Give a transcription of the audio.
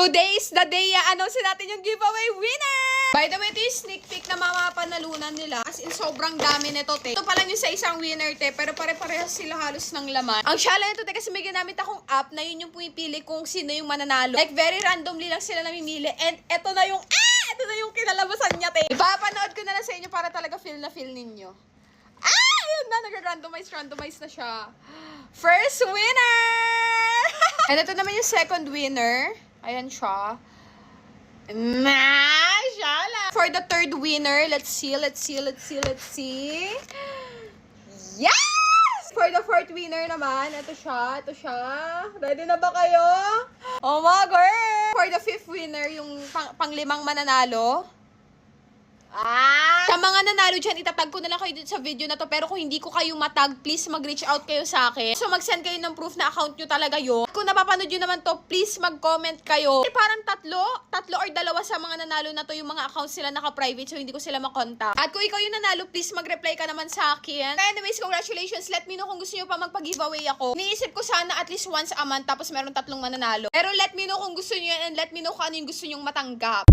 Today is the day, announce natin yung giveaway winner! By the way, ito yung sneak peek na mamapanalunan nila. As in, sobrang dami nito, te. Ito pa lang yung sa isang winner, te. Pero pare-parehas sila halos ng laman. Ang challenge nito, te, kasi may ginamit akong app na yun yung pumipili kung sino yung mananalo. Like, very randomly lang sila namimili. And eto na yung, ito na yung kinalabasan niya, te. Ipapanood ko na lang sa inyo para talaga feel na feel ninyo. Ayun na, nag-randomize na siya. First winner! And ito naman yung second winner. Ayan siya. Mashallah! For the third winner, let's see. Yes! For the fourth winner naman, ito siya. Ready na ba kayo? Oh my God! For the fifth winner, yung panglimang mananalo. Sa mga nanalo dyan, itatag ko na lang kayo dito sa video na to. Pero kung hindi ko kayo matag, please mag-reach out kayo sa akin. So mag-send kayo ng proof na account nyo talaga yun. Kung napapanood nyo naman to, please mag-comment kayo. Parang tatlo or dalawa sa mga nanalo na to, yung mga accounts sila naka-private, so hindi ko sila makontak. At kung ikaw yung nanalo, please mag-reply ka naman sa akin. Anyways, congratulations. Let me know kung gusto nyo pa magpa-giveaway ako. Niisip ko sana at least once a month, tapos meron 3 mananalo. Pero let me know kung gusto nyo yan, and let me know kung ano yung gusto nyong matanggap.